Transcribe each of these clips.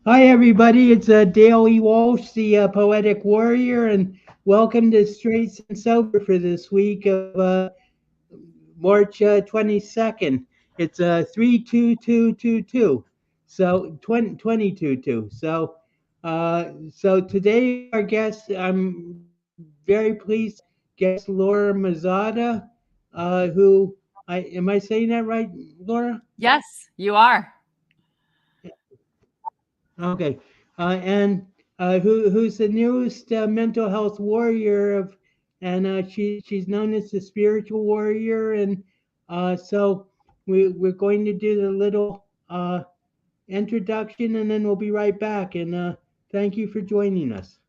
Hi, everybody. It's Dale E. Walsh, the Poetic Warrior, and welcome to Straight and Sober for this week of March 22nd. It's 32222, so 2022. So today our guest, I'm very pleased to have guest Laura Mazzotta, who am I saying that right, Laura? Yes, you are. Okay, and who's the newest mental health warrior of, and she's known as the spiritual warrior, and so we're going to do the little introduction, and then we'll be right back. And thank you for joining us.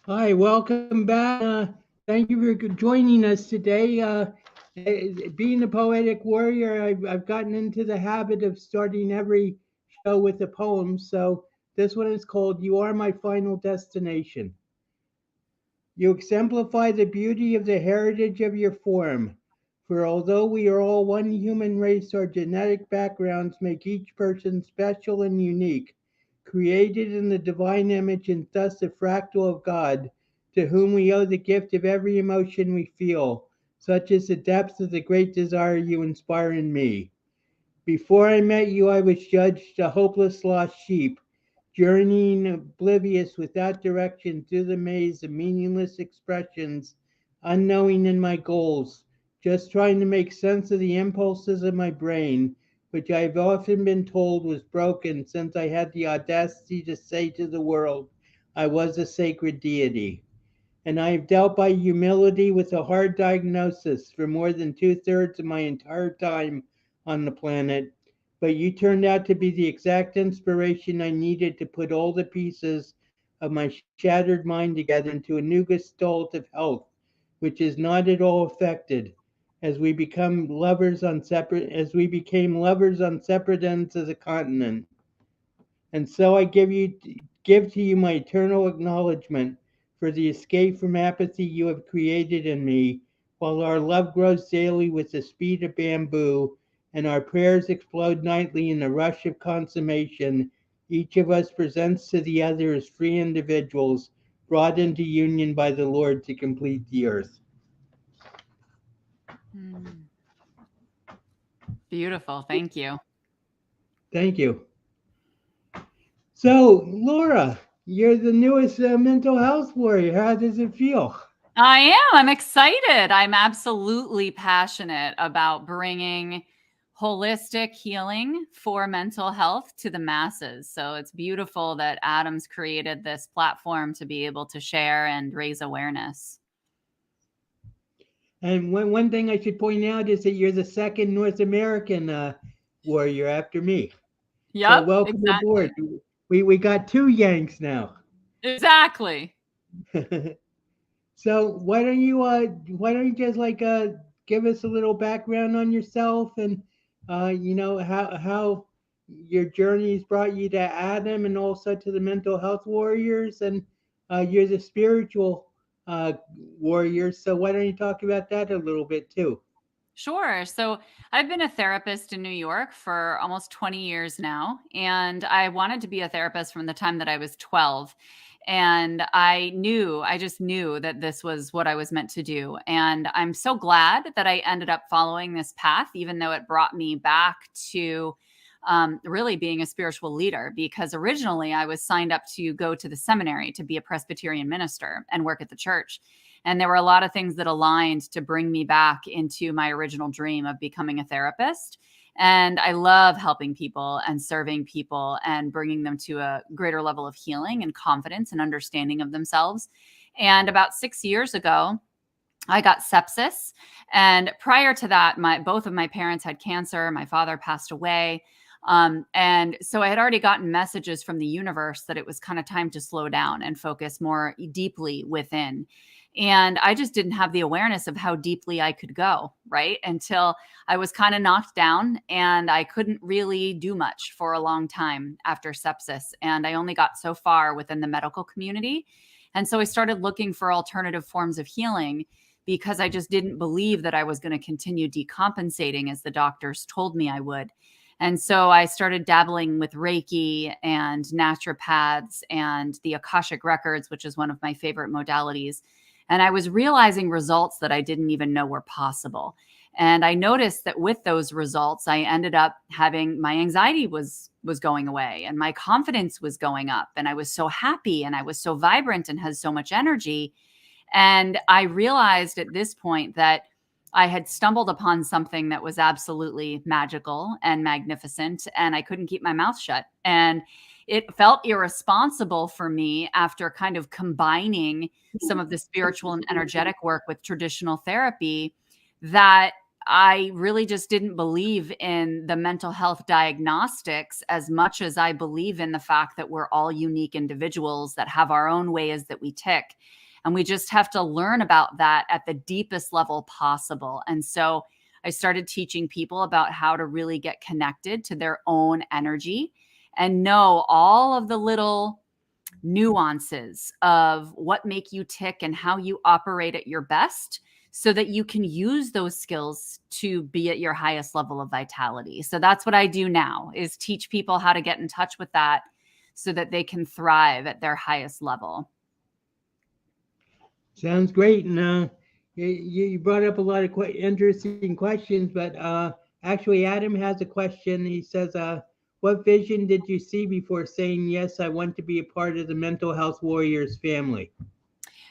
Hi, welcome back. Thank you for joining us today. Being a poetic warrior, I've gotten into the habit of starting every show with a poem. So this one is called You Are My Final Destination. You exemplify the beauty of the heritage of your form. For although we are all one human race, our genetic backgrounds make each person special and unique, created in the divine image and thus a fractal of God, to whom we owe the gift of every emotion we feel, such as the depth of the great desire you inspire in me. Before I met you, I was judged a hopeless lost sheep, journeying oblivious without direction through the maze of meaningless expressions, unknowing in my goals, just trying to make sense of the impulses of my brain, which I have often been told was broken since I had the audacity to say to the world I was a sacred deity. And I have dealt by humility with a hard diagnosis for more than two-thirds of my entire time on the planet. But you turned out to be the exact inspiration I needed to put all the pieces of my shattered mind together into a new gestalt of health, which is not at all affected as we became lovers on separate ends of the continent. And so I give to you my eternal acknowledgement for the escape from apathy you have created in me, while our love grows daily with the speed of bamboo, and our prayers explode nightly in the rush of consummation. Each of us presents to the other as free individuals brought into union by the Lord to complete the earth. Mm, beautiful. Thank you. Thank you. So, Laura, you're the newest mental health warrior. How does it feel? I am. I'm excited. I'm absolutely passionate about bringing holistic healing for mental health to the masses. So it's beautiful that Adam's created this platform to be able to share and raise awareness. And one thing I should point out is that you're the second North American warrior after me. So Yep, welcome aboard. exactly. We got two Yanks now. Exactly. So why don't you just give us a little background on yourself, and how your journey's brought you to Adam and also to the mental health warriors, and you're the spiritual uh, warrior. So why don't you talk about that a little bit too? Sure. So I've been a therapist in New York for almost 20 years now. And I wanted to be a therapist from the time that I was 12. And I just knew that this was what I was meant to do. And I'm so glad that I ended up following this path, even though it brought me back to really being a spiritual leader, because originally I was signed up to go to the seminary to be a Presbyterian minister and work at the church. And there were a lot of things that aligned to bring me back into my original dream of becoming a therapist. And I love helping people and serving people and bringing them to a greater level of healing and confidence and understanding of themselves. And about 6 years ago, I got sepsis. And prior to that, both of my parents had cancer. My father passed away. And so I had already gotten messages from the universe that it was kind of time to slow down and focus more deeply within. And I just didn't have the awareness of how deeply I could go, right? Until I was kind of knocked down and I couldn't really do much for a long time after sepsis. And I only got so far within the medical community. And so I started looking for alternative forms of healing because I just didn't believe that I was going to continue decompensating as the doctors told me I would. And so I started dabbling with Reiki and naturopaths and the Akashic Records, which is one of my favorite modalities. And I was realizing results that I didn't even know were possible. And I noticed that with those results, I ended up having my anxiety was going away and my confidence was going up. And I was so happy and I was so vibrant and had so much energy. And I realized at this point that I had stumbled upon something that was absolutely magical and magnificent, and I couldn't keep my mouth shut. And it felt irresponsible for me after kind of combining some of the spiritual and energetic work with traditional therapy that I really just didn't believe in the mental health diagnostics as much as I believe in the fact that we're all unique individuals that have our own ways that we tick. And we just have to learn about that at the deepest level possible. And so I started teaching people about how to really get connected to their own energy and know all of the little nuances of what make you tick and how you operate at your best so that you can use those skills to be at your highest level of vitality. So that's what I do now, is teach people how to get in touch with that so that they can thrive at their highest level. Sounds great. And you brought up a lot of interesting questions, but actually, Adam has a question. He says, what vision did you see before saying, yes, I want to be a part of the Mental Health Warriors family?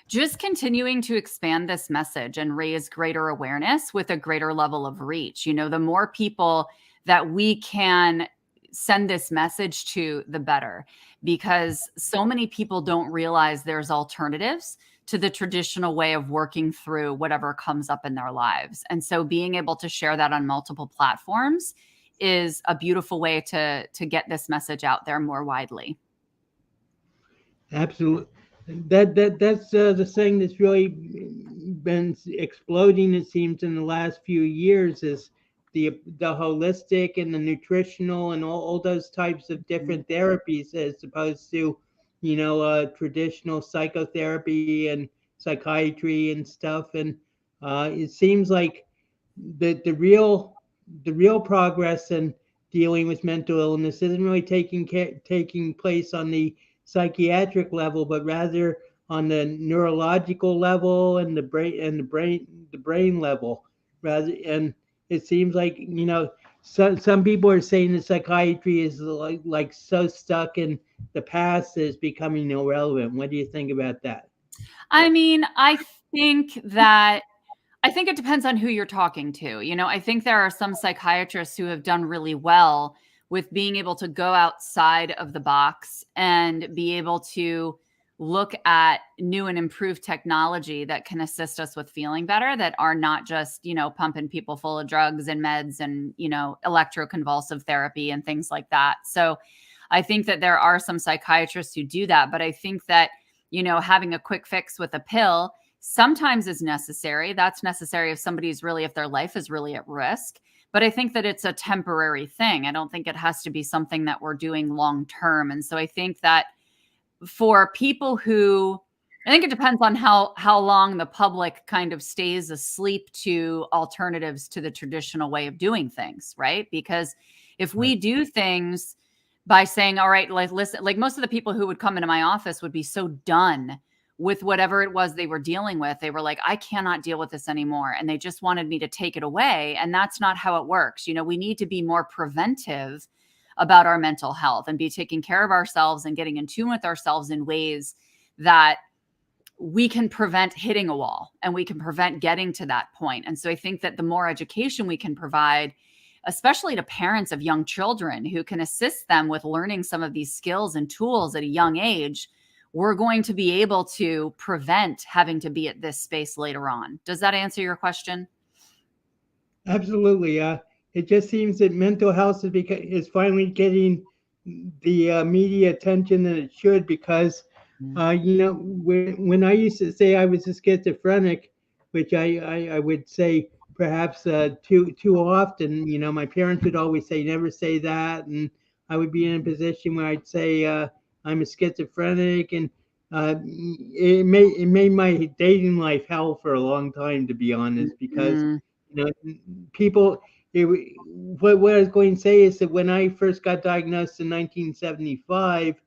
Just continuing to expand this message and raise greater awareness with a greater level of reach. You know, the more people that we can send this message to, the better, because so many people don't realize there's alternatives to the traditional way of working through whatever comes up in their lives. And so being able to share that on multiple platforms is a beautiful way to get this message out there more widely. Absolutely. That's the thing that's really been exploding, it seems, in the last few years is the holistic and the nutritional and all those types of different therapies, as opposed to, traditional psychotherapy and psychiatry and stuff. And it seems like the real progress in dealing with mental illness isn't really taking place on the psychiatric level, but rather on the neurological level and the brain level. And it seems like some people are saying that psychiatry is like so stuck in the past that it's becoming irrelevant. What do you think about that? I mean, I think it depends on who you're talking to. I think there are some psychiatrists who have done really well with being able to go outside of the box and be able to look at new and improved technology that can assist us with feeling better, that are not just, pumping people full of drugs and meds and, electroconvulsive therapy and things like that. So I think that there are some psychiatrists who do that. But I think that, having a quick fix with a pill sometimes is necessary. That's necessary if their life is really at risk. But I think that it's a temporary thing. I don't think it has to be something that we're doing long term. And so I think that for people I think it depends on how long the public kind of stays asleep to alternatives to the traditional way of doing things, right? Because if we do things by saying, all right, listen, like most of the people who would come into my office would be so done with whatever it was they were dealing with. They were like, I cannot deal with this anymore. And they just wanted me to take it away. And that's not how it works. We need to be more preventive about our mental health and be taking care of ourselves and getting in tune with ourselves in ways that we can prevent hitting a wall and we can prevent getting to that point. And so I think that the more education we can provide, especially to parents of young children, who can assist them with learning some of these skills and tools at a young age, we're going to be able to prevent having to be at this space later on. Does that answer your question? Absolutely. It just seems that mental health is finally getting the media attention that it should, because, when I used to say I was a schizophrenic, which I would say perhaps too often, my parents would always say, never say that. And I would be in a position where I'd say I'm a schizophrenic. And it made my dating life hell for a long time, to be honest, because Mm-hmm. you know, people. What I was going to say is that when I first got diagnosed in 1975,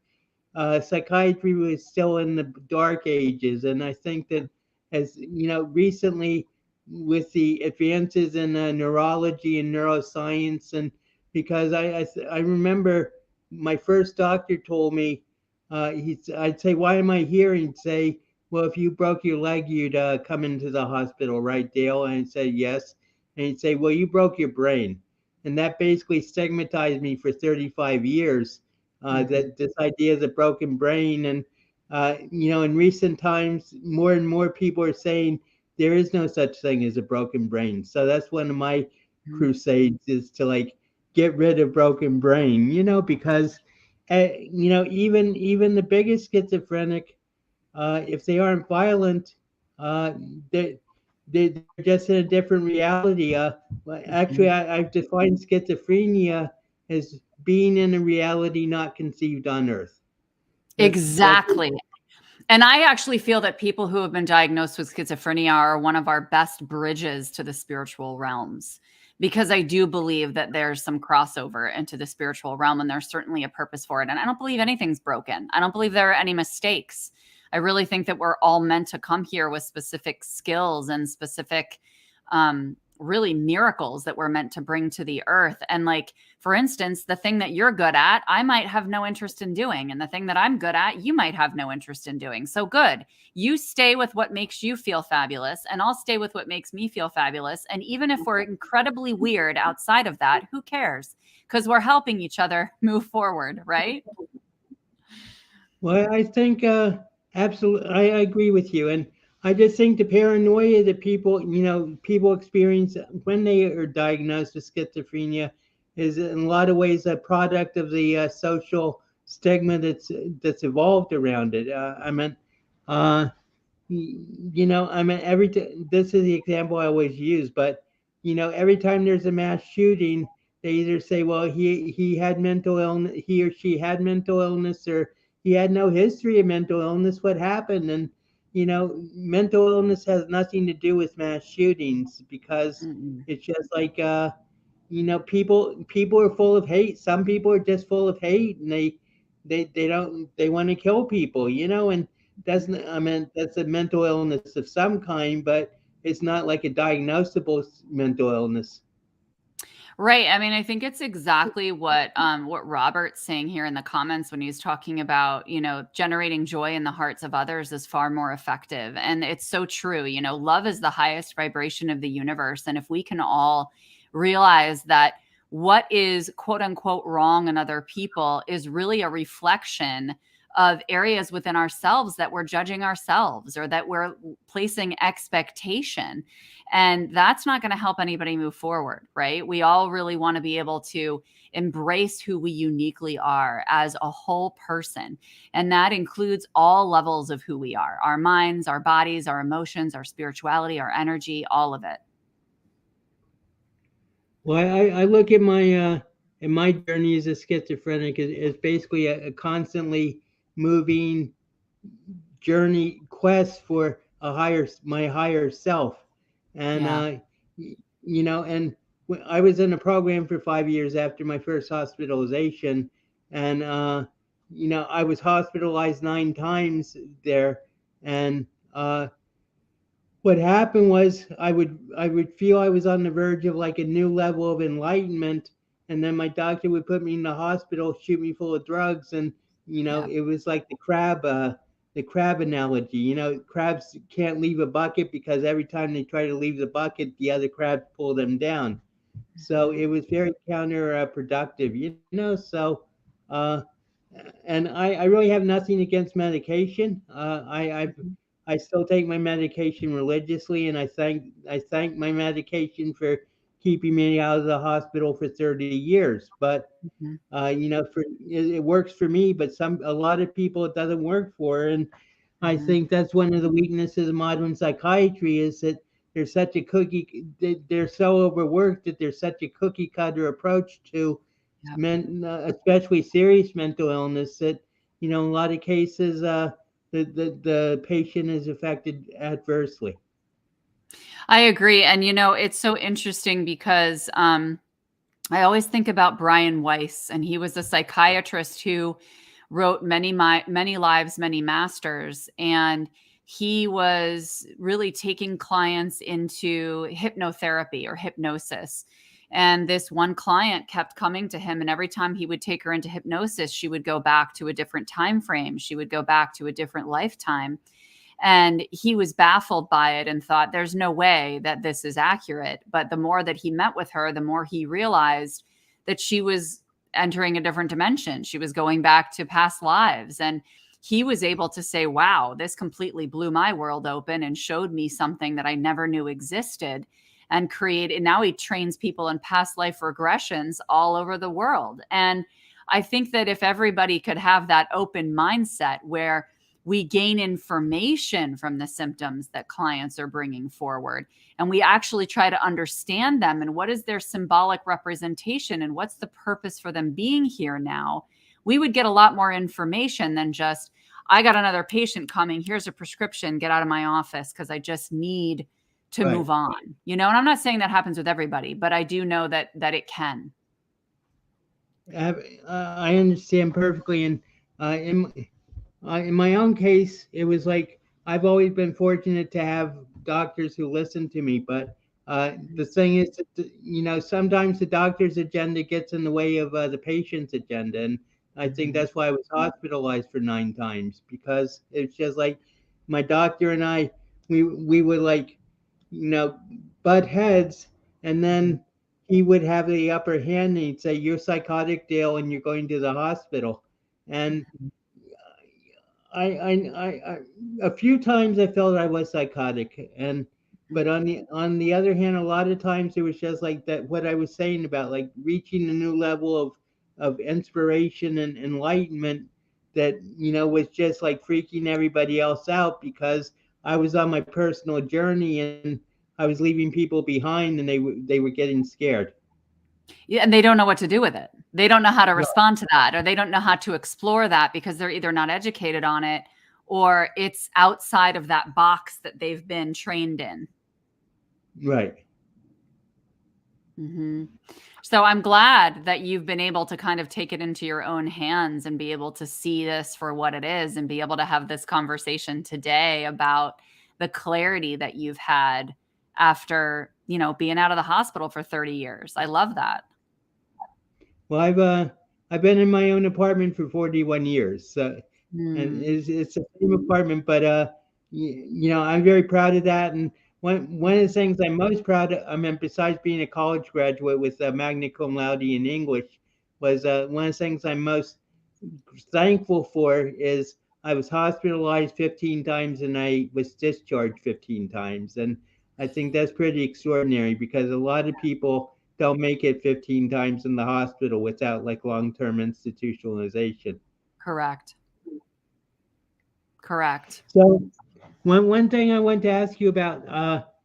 psychiatry was still in the dark ages, and I think that, as recently, with the advances in neurology and neuroscience, and because I remember my first doctor told me, I'd say, why am I here? And he'd say, well, if you broke your leg, you'd come into the hospital, right, Dale? And I'd say yes. And he'd say, well, you broke your brain. And that basically stigmatized me for 35 years, that this idea of the broken brain. And in recent times, more and more people are saying there is no such thing as a broken brain. So that's one of my crusades, is to like get rid of broken brain. Because even the biggest schizophrenic, if they aren't violent, uh, they they're just in a different reality. Actually, I've defined schizophrenia as being in a reality not conceived on Earth. That's Exactly. And I actually feel that people who have been diagnosed with schizophrenia are one of our best bridges to the spiritual realms, because I do believe that there's some crossover into the spiritual realm, and there's certainly a purpose for it. And I don't believe anything's broken. I don't believe there are any mistakes. I really think that we're all meant to come here with specific skills and specific, really miracles that we're meant to bring to the earth. And like, for instance, the thing that you're good at, I might have no interest in doing. And the thing that I'm good at, you might have no interest in doing. So good. You stay with what makes you feel fabulous, and I'll stay with what makes me feel fabulous. And even if we're incredibly weird outside of that, who cares? Because we're helping each other move forward, right? Well, I think absolutely, I agree with you, and I just think the paranoia that people experience when they are diagnosed with schizophrenia is in a lot of ways a product of the social stigma that's evolved around it. Uh, this is the example I always use, but every time there's a mass shooting, they either say, well, he had mental illness, he or she had mental illness, or he had no history of mental illness. What happened? And mental illness has nothing to do with mass shootings, because Mm-mm. it's just like people are full of hate. Some people are just full of hate, and they want to kill people, and that's a mental illness of some kind, but it's not like a diagnosable mental illness. Right. I mean, I think it's exactly what Robert's saying here in the comments when he's talking about, generating joy in the hearts of others is far more effective. And it's so true. Love is the highest vibration of the universe. And if we can all realize that what is quote unquote wrong in other people is really a reflection of areas within ourselves that we're judging ourselves, or that we're placing expectation, and that's not going to help anybody move forward, right? We all really want to be able to embrace who we uniquely are as a whole person. And that includes all levels of who we are: our minds, our bodies, our emotions, our spirituality, our energy, all of it. Well, I look at my journey as a schizophrenic as basically a constantly moving journey quest for my higher self. And Yeah. and I was in a program for 5 years after my first hospitalization, and I was hospitalized 9 times there. And what happened was I would feel I was on the verge of like a new level of enlightenment, and then my doctor would put me in the hospital, shoot me full of drugs. And Yeah. it was like the crab analogy. Crabs can't leave a bucket because every time they try to leave the bucket, the other crabs pull them down. So Mhm. it was very counterproductive. So uh and I really have nothing against medication. Mhm. I still take my medication religiously, and I thank my medication for keeping me out of the hospital for 30 years. But Mhm. it works for me, but a lot of people it doesn't work for, and I Mhm. think that's one of the weaknesses of modern psychiatry is that there's such a they're so overworked that there's such a cookie cutter approach to Yep. especially serious mental illness that in a lot of cases the patient is affected adversely. I agree, and, it's so interesting because, I always think about Brian Weiss, and he was a psychiatrist who wrote Many Lives, Many Masters, and he was really taking clients into hypnotherapy or hypnosis. And this one client kept coming to him, and every time he would take her into hypnosis, she would go back to a different time frame. She would go back to a different lifetime. And he was baffled by it and thought, there's no way that this is accurate. But the more that he met with her, the more he realized that she was entering a different dimension. She was going back to past lives. And he was able to say, wow, this completely blew my world open and showed me something that I never knew existed. And now he trains people in past life regressions all over the world. And I think that if everybody could have that open mindset where we gain information from the symptoms that clients are bringing forward, and we actually try to understand them and what is their symbolic representation and what's the purpose for them being here now, we would get a lot more information than just, I got another patient coming, here's a prescription, get out of my office because I just need to Right. move on. And I'm not saying that happens with everybody, but I do know that it can. I understand perfectly, and in my own case, it was like I've always been fortunate to have doctors who listen to me. But the thing is, that, sometimes the doctor's agenda gets in the way of the patient's agenda, and I think Mhm. that's why I was hospitalized for 9 times because it's just like my doctor and I, we would like, you know, butt heads, and Mhm. then he would have the upper hand, and he'd say, "You're psychotic, Dale, and you're going to the hospital." And Mhm. I a few times I felt I was psychotic, and but Mhm. on the other hand, a lot of times it was just like that. What I was saying about like reaching a new level of inspiration and enlightenment that was just like freaking everybody else out because I was on my personal journey and I was leaving people behind, and they were getting scared. Yeah, and they don't know what to do with it. They don't know how to respond to that, or they don't know how to explore that because they're either not educated on it or it's outside of that box that they've been trained in. Right. Mhm. So I'm glad that you've been able to kind of take it into your own hands and be able to see this for what it is and be able to have this conversation today about the clarity that you've had after, being out of the hospital for 30 years. I love that. Well, I've been in my own apartment for 41 years, so, and Mm. it's a same apartment, but I'm very proud of that. And one of the things I'm most proud of, I mean, besides being a college graduate with a magna cum laude in English, was one of the things I'm most thankful for is I was hospitalized 15 times and I was discharged 15 times. And I think that's pretty extraordinary because a lot of people don't make it 15 times in the hospital without like long-term institutionalization. Correct. Correct. So one thing I want to ask you about,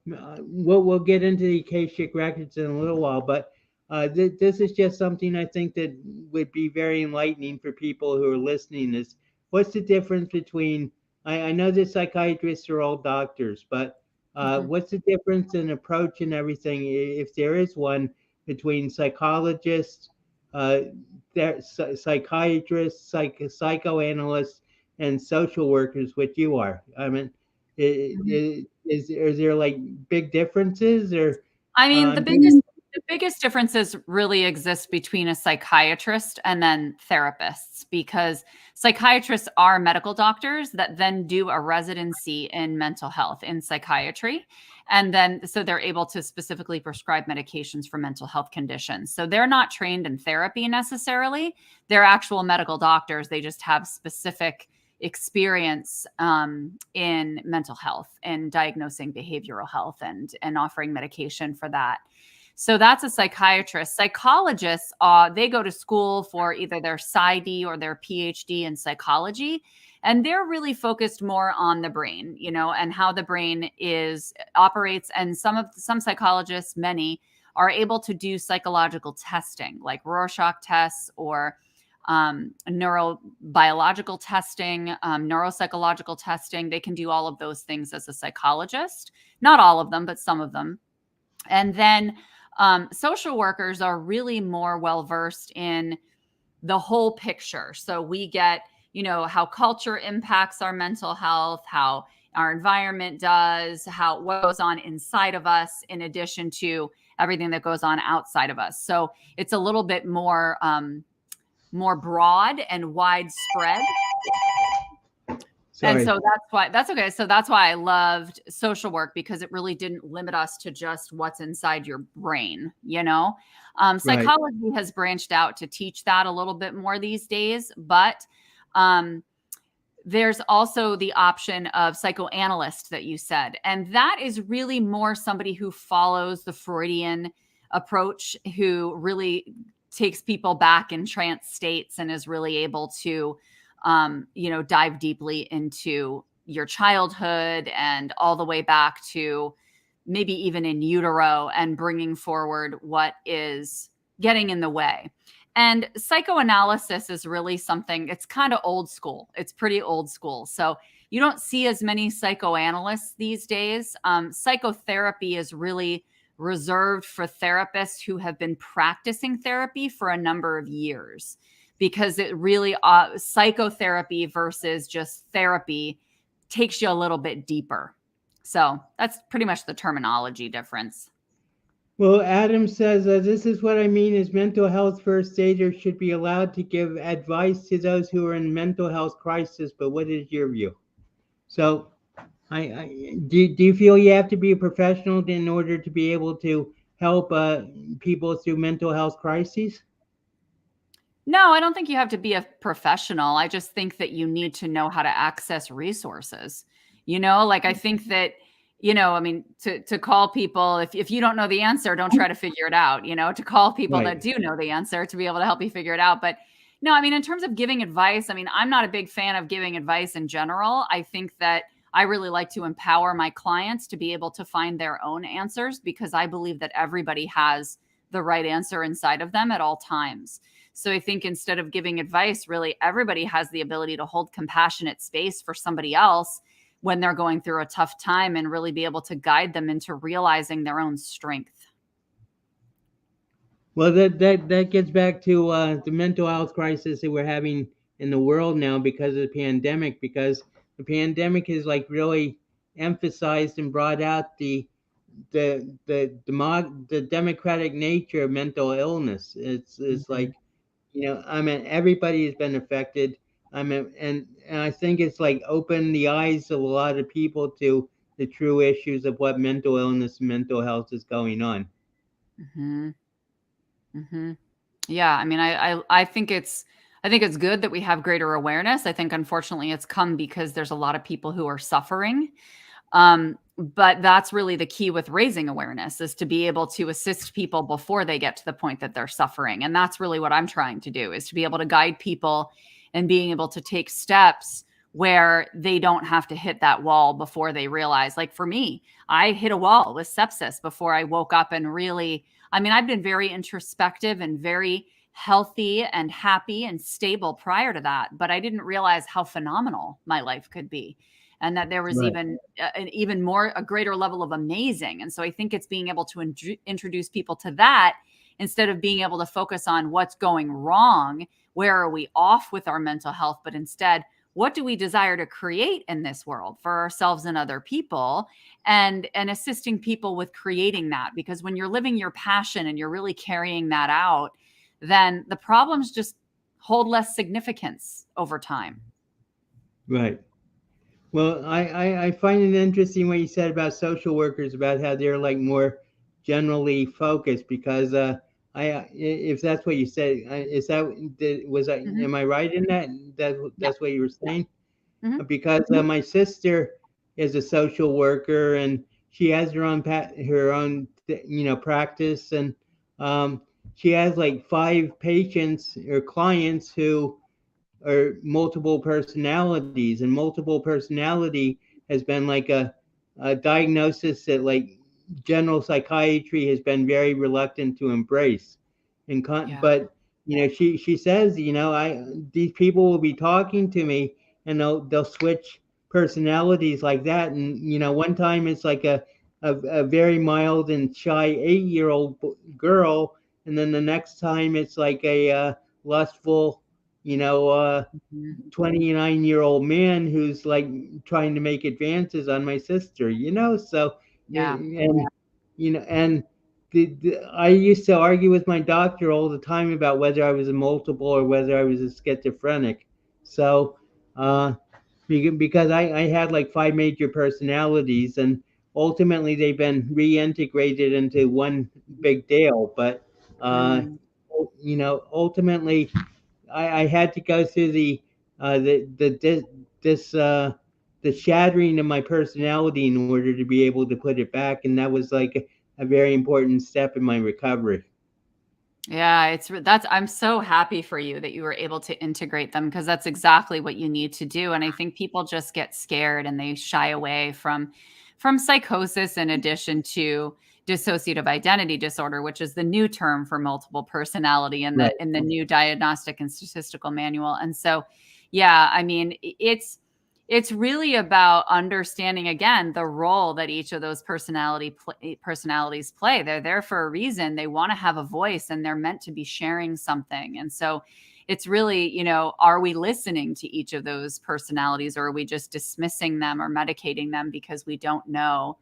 we'll get into the Akashic Records in a little while, but this is just something I think that would be very enlightening for people who are listening. Is what's the difference between? I know that psychiatrists are all doctors, but Mhm. what's the difference in approach and everything, if there is one, between psychologists, uh, psychiatrists, psychoanalysts, and social workers, which you are? I mean, Mhm. is there like big differences or I mean, the I'm thinking, biggest The biggest differences really exist between a psychiatrist and then therapists, because psychiatrists are medical doctors that then do a residency in mental health in psychiatry. And then so they're able to specifically prescribe medications for mental health conditions. So they're not trained in therapy necessarily. They're actual medical doctors. They just have specific experience in mental health and diagnosing behavioral health and offering medication for that. So that's a psychiatrist. Psychologists, they go to school for either their PsyD or their PhD in psychology, and they're really focused more on the brain, and how the brain operates. And some psychologists, many, are able to do psychological testing, like Rorschach tests or neurobiological testing, neuropsychological testing. They can do all of those things as a psychologist. Not all of them, but some of them. And then social workers are really more well-versed in the whole picture. So we get, how culture impacts our mental health, how our environment does, what goes on inside of us, in addition to everything that goes on outside of us. So it's a little bit more broad and widespread. Sorry. And so that's okay. So that's why I loved social work, because it really didn't limit us to just what's inside your brain, Psychology has branched out to teach that a little bit more these days, but there's also the option of psychoanalyst that you said. And that is really more somebody who follows the Freudian approach, who really takes people back in trance states and is really able to dive deeply into your childhood and all the way back to maybe even in utero, and bringing forward what is getting in the way. And psychoanalysis is really something, it's kind of old school. It's pretty old school. So you don't see as many psychoanalysts these days. Psychotherapy is really reserved for therapists who have been practicing therapy for a number of years, because it really psychotherapy versus just therapy takes you a little bit deeper. So that's pretty much the terminology difference. Well, Adam says, this is what I mean is mental health first aiders should be allowed to give advice to those who are in mental health crisis, but what is your view? So do you feel you have to be a professional in order to be able to help people through mental health crises? No, I don't think you have to be a professional. I just think that you need to know how to access resources. I think that, to call people, if you don't know the answer, don't try to figure it out, to call people that do know the answer to be able to help you figure it out. But no, in terms of giving advice, I'm not a big fan of giving advice in general. I think that I really like to empower my clients to be able to find their own answers, because I believe that everybody has the right answer inside of them at all times. So I think instead of giving advice, really everybody has the ability to hold compassionate space for somebody else when they're going through a tough time, and really be able to guide them into realizing their own strength. Well, that gets back to the mental health crisis that we're having in the world now because of the pandemic, because the pandemic has really emphasized and brought out the democratic nature of mental illness. It's like, everybody has been affected. And I think it's opened the eyes of a lot of people to the true issues of what mental illness and mental health is going on. Mm-hmm. Mm-hmm. Yeah. I think it's good that we have greater awareness. I think unfortunately it's come because there's a lot of people who are suffering. But that's really the key with raising awareness, is to be able to assist people before they get to the point that they're suffering. And that's really what I'm trying to do, is to be able to guide people and being able to take steps where they don't have to hit that wall before they realize. Like for me, I hit a wall with sepsis before I woke up and really, I've been very introspective and very healthy and happy and stable prior to that, but I didn't realize how phenomenal my life could be, and that there was a greater level of amazing. And so I think it's being able to introduce people to that, instead of being able to focus on what's going wrong, where are we off with our mental health, but instead, what do we desire to create in this world for ourselves and other people, and assisting people with creating that. Because when you're living your passion and you're really carrying that out, then the problems just hold less significance over time. Right. Well, I find it interesting what you said about social workers, about how they're like more generally focused, because if that's what you said, is that was I Mm-hmm. am I right in that Yeah. that's what you were saying? Mm-hmm. Because my sister is a social worker, and she has her own practice, and um, she has like 5 patients or clients who are multiple personalities, and multiple personality has been like a diagnosis that like general psychiatry has been very reluctant to embrace. Yeah. But she says, I these people will be talking to me, and they'll switch personalities like that. And one time it's like a very mild and shy 8-year old girl, and then the next time it's like a lustful, you know, uh, Mhm. 29-year-old man who's like trying to make advances on my sister. So Yeah. and I used to argue with my doctor all the time about whether I was a multiple or whether I was a schizophrenic. So uh, because I had like 5 major personalities, and ultimately they've been reintegrated into one big Dale. But uh, Mm. ultimately I had to go through this the shattering of my personality in order to be able to put it back, and that was like a very important step in my recovery. Yeah, that's I'm so happy for you that you were able to integrate them, because that's exactly what you need to do. And I think people just get scared and they shy away from psychosis, in addition to dissociative identity disorder, which is the new term for multiple personality in Right. the new diagnostic and statistical manual. And so, yeah, I mean, it's really about understanding, again, the role that each of those personalities play. They're there for a reason. They want to have a voice, and they're meant to be sharing something. And so it's really, are we listening to each of those personalities, or are we just dismissing them or medicating them because we don't know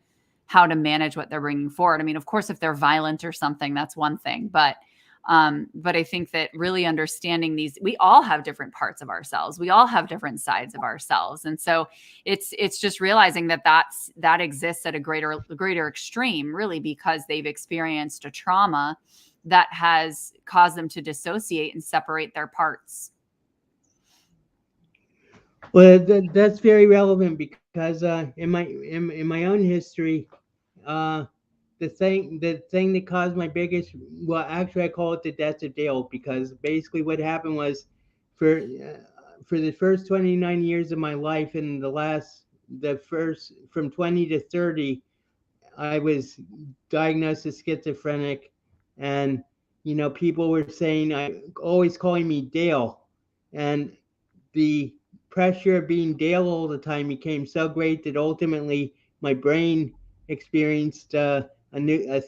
how to manage what they're bringing forward? I mean, of course, if they're violent or something, that's one thing, but I think that really understanding these, we all have different parts of ourselves. We all have different sides of ourselves. And so it's just realizing that exists at a greater extreme, really, because they've experienced a trauma that has caused them to dissociate and separate their parts. Well, that's very relevant, because in my own history, uh, the thing that caused my biggest, well, actually I call it the death of Dale, because basically what happened was, for the first 29 years of my life, and the first from 20 to 30, I was diagnosed as schizophrenic, and people were saying, I always calling me Dale, and the pressure of being Dale all the time became so great that ultimately my brain experienced a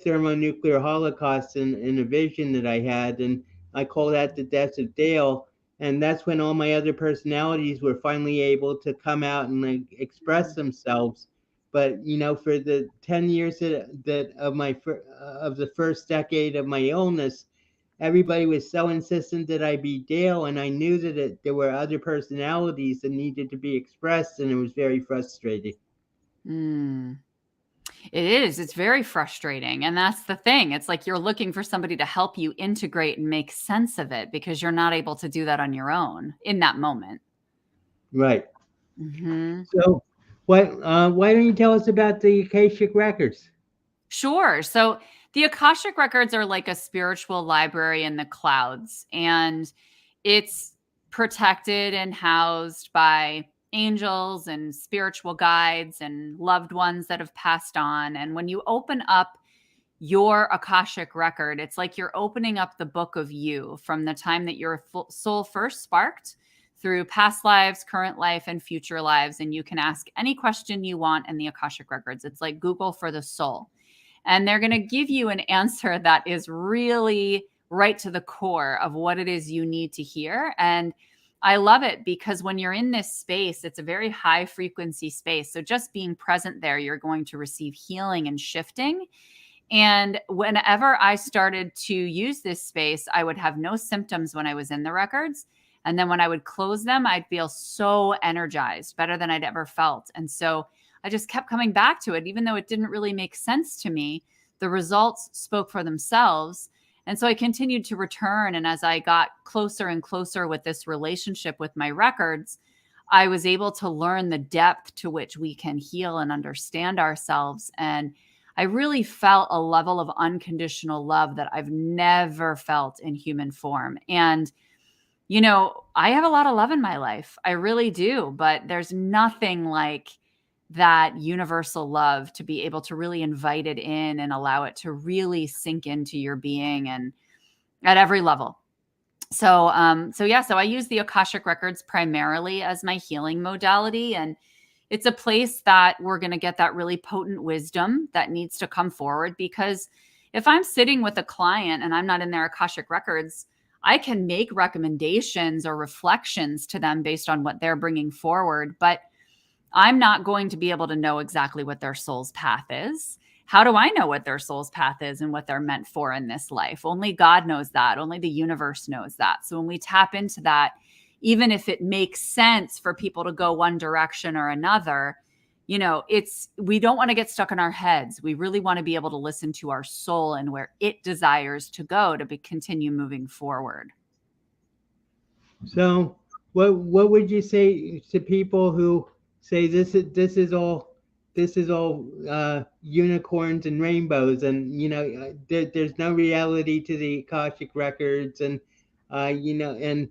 thermonuclear holocaust in a vision that I had, and I call that the death of Dale. And that's when all my other personalities were finally able to come out and like express themselves. But for the 10 years that of the first decade of my illness, everybody was so insistent that I be Dale, and I knew that there were other personalities that needed to be expressed, and it was very frustrating. Mm. It is. It's very frustrating. And that's the thing. It's like you're looking for somebody to help you integrate and make sense of it, because you're not able to do that on your own in that moment. Right. Hmm. So, why don't you tell us about the Akashic Records? Sure. So the Akashic Records are like a spiritual library in the clouds, and it's protected and housed by angels and spiritual guides and loved ones that have passed on. And when you open up your Akashic record, it's like you're opening up the book of you from the time that your soul first sparked, through past lives, current life, and future lives. And you can ask any question you want in the Akashic records. It's like Google for the soul. And they're going to give you an answer that is really right to the core of what it is you need to hear. And I love it because when you're in this space, it's a very high frequency space. So just being present there, you're going to receive healing and shifting. And whenever I started to use this space, I would have no symptoms when I was in the records. And then when I would close them, I'd feel so energized, better than I'd ever felt. And so I just kept coming back to it, even though it didn't really make sense to me. The results spoke for themselves. And so I continued to return. And as I got closer and closer with this relationship with my records, I was able to learn the depth to which we can heal and understand ourselves. And I really felt a level of unconditional love that I've never felt in human form. And, you know, I have a lot of love in my life. I really do. But there's nothing like that universal love to be able to really invite it in and allow it to really sink into your being and at every level. So I use the Akashic Records primarily as my healing modality. And it's a place that we're going to get that really potent wisdom that needs to come forward, because if I'm sitting with a client and I'm not in their Akashic Records, I can make recommendations or reflections to them based on what they're bringing forward. But I'm not going to be able to know exactly what their soul's path is. How do I know what their soul's path is and what they're meant for in this life? Only God knows that. Only the universe knows that. So when we tap into that, even if it makes sense for people to go one direction or another, you know, we don't want to get stuck in our heads. We really want to be able to listen to our soul and where it desires to go to continue moving forward. So what would you say to people who say this is all unicorns and rainbows, and there's no reality to the Akashic Records, and and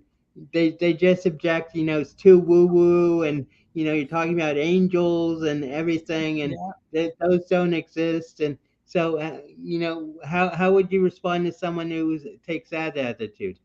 they just object, it's too woo woo, and you're talking about angels and everything, and those don't exist, and so how would you respond to someone who takes that attitude?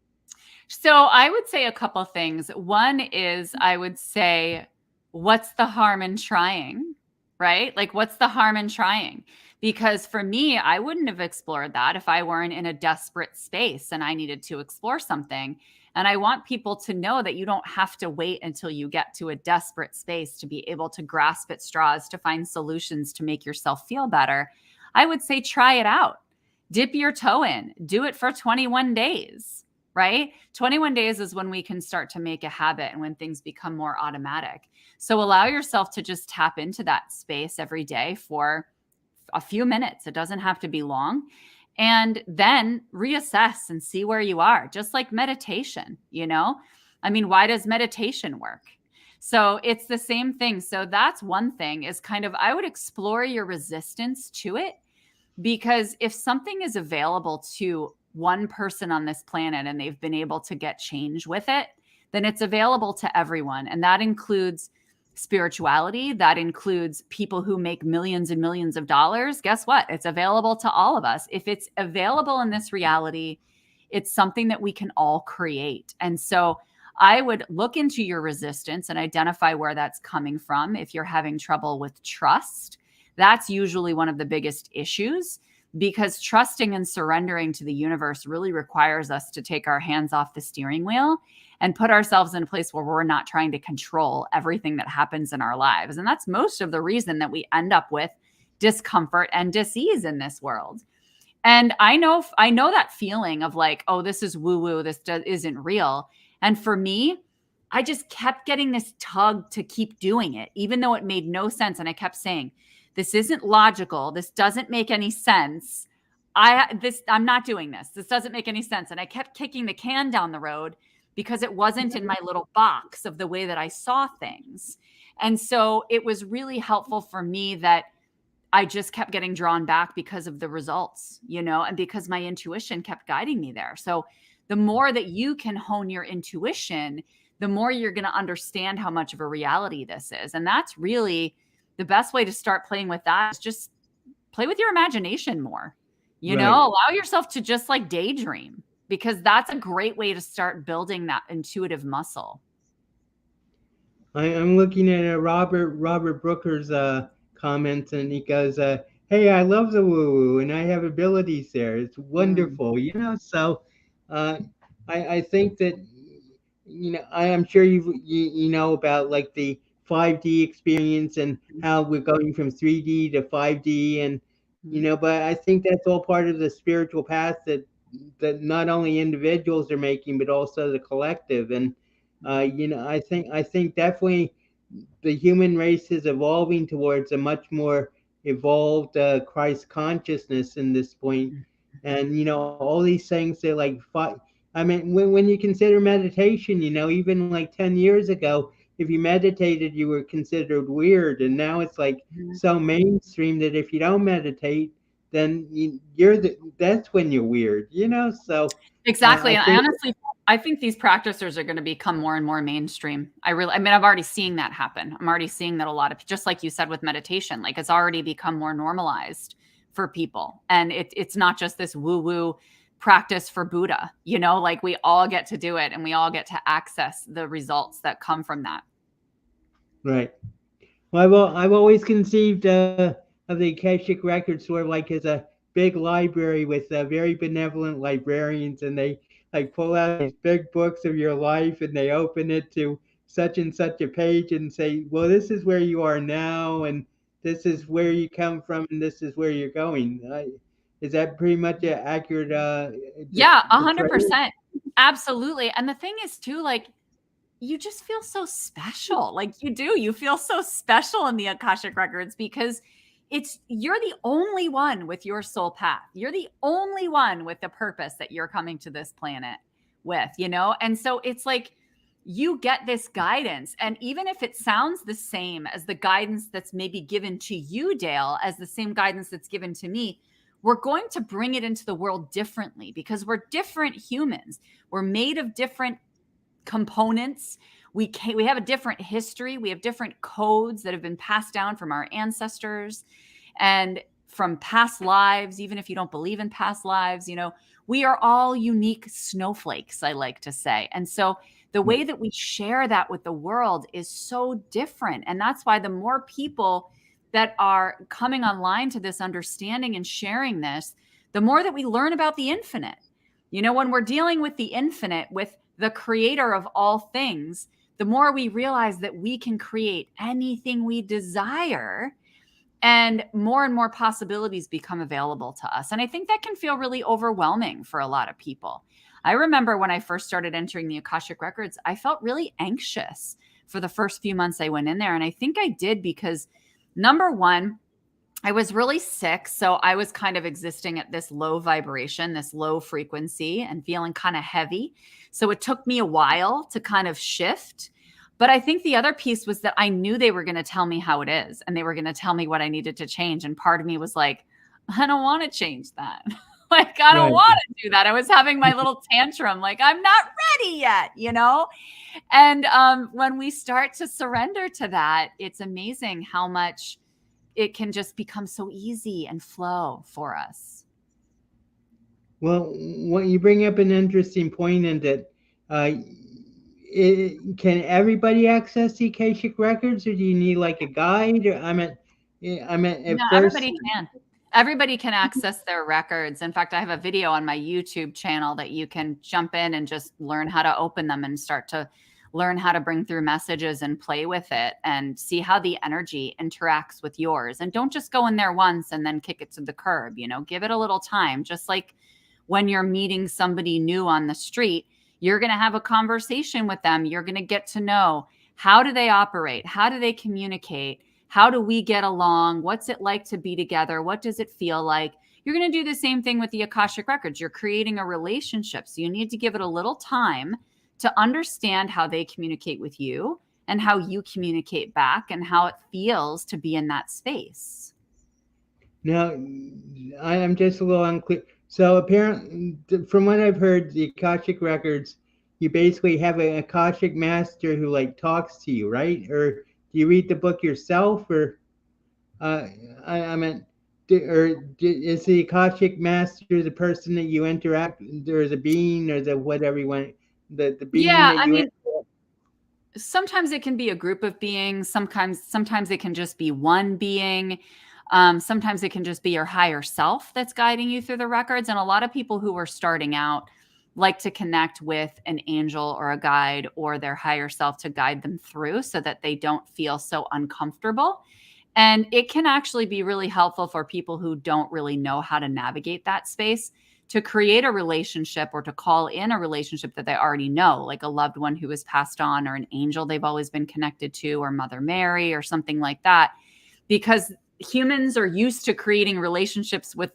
So I would say a couple things. One is I would say, what's the harm in trying? Right? Like, what's the harm in trying? Because for me, I wouldn't have explored that if I weren't in a desperate space and I needed to explore something. And I want people to know that you don't have to wait until you get to a desperate space to be able to grasp at straws to find solutions to make yourself feel better. I would say try it out. Dip your toe in. Do it for 21 days. Right? 21 days is when we can start to make a habit and when things become more automatic. So allow yourself to just tap into that space every day for a few minutes. It doesn't have to be long. And then reassess and see where you are, just like meditation, I mean, why does meditation work? So it's the same thing. So that's one thing, is kind of, I would explore your resistance to it, because if something is available to one person on this planet and they've been able to get change with it, then it's available to everyone. And that includes spirituality. That includes people who make millions and millions of dollars. Guess what? It's available to all of us. If it's available in this reality, it's something that we can all create. And so I would look into your resistance and identify where that's coming from. If you're having trouble with trust, that's usually one of the biggest issues, because trusting and surrendering to the universe really requires us to take our hands off the steering wheel and put ourselves in a place where we're not trying to control everything that happens in our lives. And that's most of the reason that we end up with discomfort and dis-ease in this world. And I know that feeling of like, oh, this is woo-woo, this isn't real. And for me, I just kept getting this tug to keep doing it, even though it made no sense. And I kept saying, this isn't logical. This doesn't make any sense. I'm not doing this. This doesn't make any sense. And I kept kicking the can down the road because it wasn't in my little box of the way that I saw things. And so it was really helpful for me that I just kept getting drawn back because of the results, and because my intuition kept guiding me there. So the more that you can hone your intuition, the more you're going to understand how much of a reality this is. And that's really the best way to start playing with that, is just play with your imagination more, allow yourself to just like daydream, because that's a great way to start building that intuitive muscle. I'm looking at Robert Brooker's comments, and he goes, hey, I love the woo-woo, and I have abilities there. It's wonderful, So I think that I am sure you know about like the 5D experience and how we're going from 3D to 5D, and but I think that's all part of the spiritual path that not only individuals are making, but also the collective. And I think definitely the human race is evolving towards a much more evolved Christ consciousness in this point. And all these things that I mean, when you consider meditation, even like 10 years ago, if you meditated, you were considered weird, and now it's like Mhm. so mainstream that if you don't meditate, then that's when you're weird, So Exactly. I And I think honestly, I think these practices are going to become more and more mainstream. I mean, I've already seen that happen. I'm already seeing that a lot of, just like you said with meditation, like it's already become more normalized for people. And it's not just this woo woo practice for Buddha, like we all get to do it and we all get to access the results that come from that. right. Well, I've always conceived of the Akashic Records sort of like as a big library with very benevolent librarians, and they like pull out these big books of your life, and they open it to such and such a page and say, "Well, this is where you are now, and this is where you come from, and this is where you're going." Is that pretty much an accurate Yeah, portrayal? 100%. Absolutely. And the thing is too, like, you just feel so special. Like you do. You feel so special in the Akashic Records because you're the only one with your soul path. You're the only one with the purpose that you're coming to this planet with. And so it's like you get this guidance. And even if it sounds the same as the guidance that's maybe given to you, Dale, as the same guidance that's given to me, we're going to bring it into the world differently because we're different humans. We're made of different components. We have a different history. We have different codes that have been passed down from our ancestors and from past lives. Even if you don't believe in past lives, we are all unique snowflakes, I like to say. And so the way that we share that with the world is so different. And that's why the more people that are coming online to this understanding and sharing this, the more that we learn about the infinite. When we're dealing with the infinite, with the creator of all things, the more we realize that we can create anything we desire and more possibilities become available to us. And I think that can feel really overwhelming for a lot of people. I remember when I first started entering the Akashic Records, I felt really anxious for the first few months I went in there. And I think I did because, number one, I was really sick. So I was kind of existing at this low vibration, this low frequency, and feeling kind of heavy. So it took me a while to kind of shift. But I think the other piece was that I knew they were going to tell me how it is and they were going to tell me what I needed to change. And part of me was like, I don't want to change that. Like, I don't Right. want to do that. I was having my little tantrum, like, I'm not ready yet. And when we start to surrender to that, it's amazing how much it can just become so easy and flow for us. Well, what you bring up an interesting point in that uh, can everybody access the Akashic records, or do you need like a guide? Or I mean, No, at first, everybody can. Everybody can access their records. In fact, I have a video on my YouTube channel that you can jump in and just learn how to open them and start to learn how to bring through messages and play with it and see how the energy interacts with yours. And don't just go in there once and then kick it to the curb, give it a little time. Just like when you're meeting somebody new on the street, you're going to have a conversation with them. You're going to get to know, how do they operate? How do they communicate? How do we get along? What's it like to be together? What does it feel like? You're going to do the same thing with the Akashic Records. You're creating a relationship. So you need to give it a little time to understand how they communicate with you and how you communicate back and how it feels to be in that space. now I'm just a little unclear. So apparently, from what I've heard, the Akashic records, you basically have an Akashic master who like talks to you, right? Or do you read the book yourself, or uh, I meant, is the Akashic master the person that you interact, or the being, or the whatever you want, the being Yeah, that I you mean, sometimes it can be a group of beings. Sometimes it can just be one being. Sometimes it can just be your higher self that's guiding you through the records. And a lot of people who are starting out, like to connect with an angel or a guide or their higher self to guide them through so that they don't feel so uncomfortable. And it can actually be really helpful for people who don't really know how to navigate that space to create a relationship or to call in a relationship that they already know, like a loved one who has passed on or an angel they've always been connected to or Mother Mary or something like that. Because humans are used to creating relationships with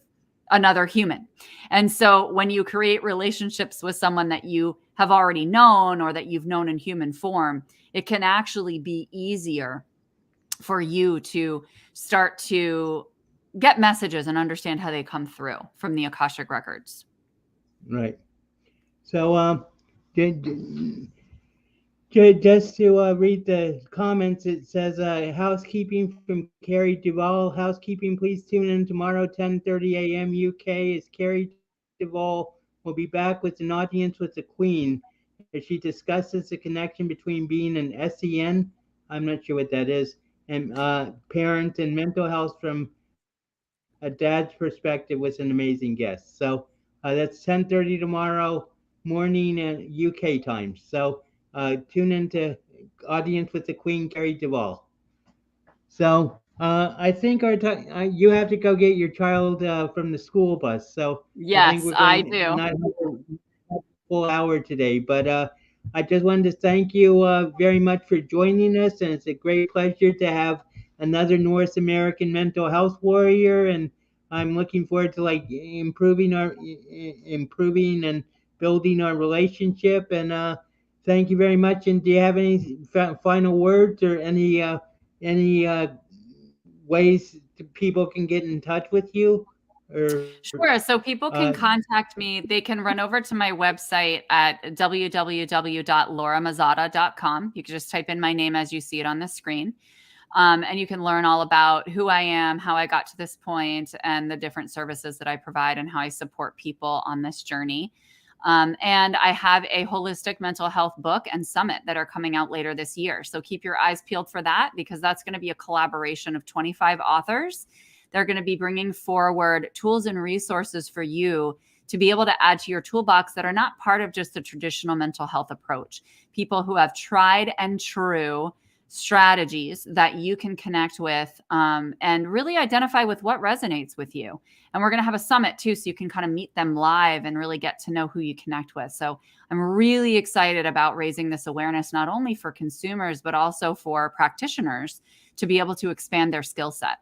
another human. And so when you create relationships with someone that you have already known or that you've known in human form, it can actually be easier for you to start to get messages and understand how they come through from the Akashic Records. Right. So, just to read the comments, it says, housekeeping from Carrie Duvall. Housekeeping, please tune in tomorrow, 10:30 a.m. UK, as Carrie Duvall will be back with an audience with the Queen as she discusses the connection between being an SEN, I'm not sure what that is, and parent and mental health from a dad's perspective was an amazing guest. So that's 10:30 tomorrow morning UK time. So tune into Audience with the Queen, Carrie Duvall. So I think you have to go get your child from the school bus. So I think Yes, we're I going to do. not have a full hour today, but I just wanted to thank you very much for joining us, and it's a great pleasure to have another North American mental health warrior, and I'm looking forward to like improving and building our relationship. And thank you very much. And do you have any final words or any ways people can get in touch with you? Sure. So people can contact me. They can run over to my website at www.lauramazzotta.com. You can just type in my name as you see it on the screen. And you can learn all about who I am, how I got to this point, and the different services that I provide and how I support people on this journey. And I have a holistic mental health book and summit that are coming out later this year. So keep your eyes peeled for that, because that's going to be a collaboration of 25 authors. They're going to be bringing forward tools and resources for you to be able to add to your toolbox that are not part of just the traditional mental health approach. People who have tried and true strategies that you can connect with and really identify with what resonates with you. And we're going to have a summit too, so you can kind of meet them live and really get to know who you connect with. So I'm really excited about raising this awareness, not only for consumers, but also for practitioners to be able to expand their skill set.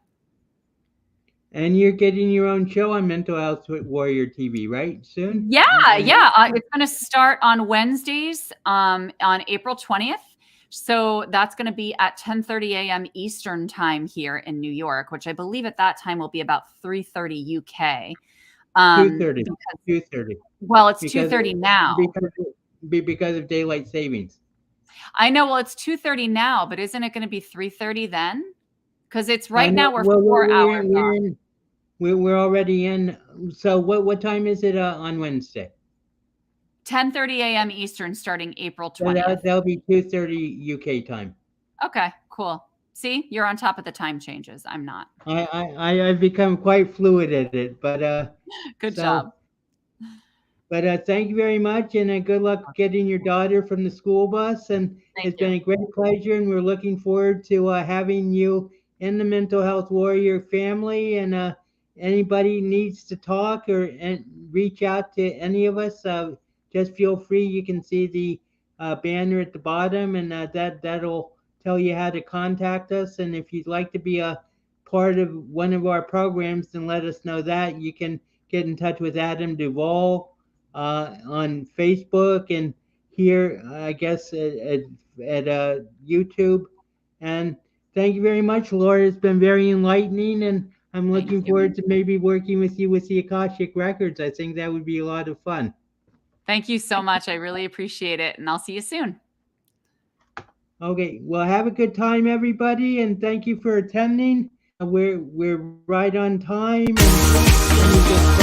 And you're getting your own show on Mental Health Warrior TV, right? Soon? Yeah. It's going to start on Wednesdays on April 20th. So that's going to be at 10:30 a.m. Eastern time here in New York, which I believe at that time will be about 3:30 UK. 2:30. 2:30. Well, it's 2:30 now. Because of daylight savings. I know. Well, it's 2:30 now, but isn't it going to be 3:30 then? Because it's right now we're 4 hours off. We're already in. So what time is it on Wednesday? 10:30 a.m. Eastern, starting April 20th. So that'll be 2:30 UK time. Okay, cool. See, you're on top of the time changes. I'm not. I've become quite fluid at it, but good job. But thank you very much, and good luck getting your daughter from the school bus. And it's been a great pleasure, and we're looking forward to having you in the Mental Health Warrior family. And anybody needs to talk or reach out to any of us, just feel free. You can see the banner at the bottom, and that'll tell you how to contact us. And if you'd like to be a part of one of our programs, then let us know that. You can get in touch with Adam Duvall on Facebook, and here, I guess, at YouTube. And thank you very much, Laura. It's been very enlightening, and I'm looking forward to maybe working with you with the Akashic Records. I think that would be a lot of fun. Thank you so much. I really appreciate it, and I'll see you soon. Okay, well, have a good time, everybody, and thank you for attending. We're right on time, and we just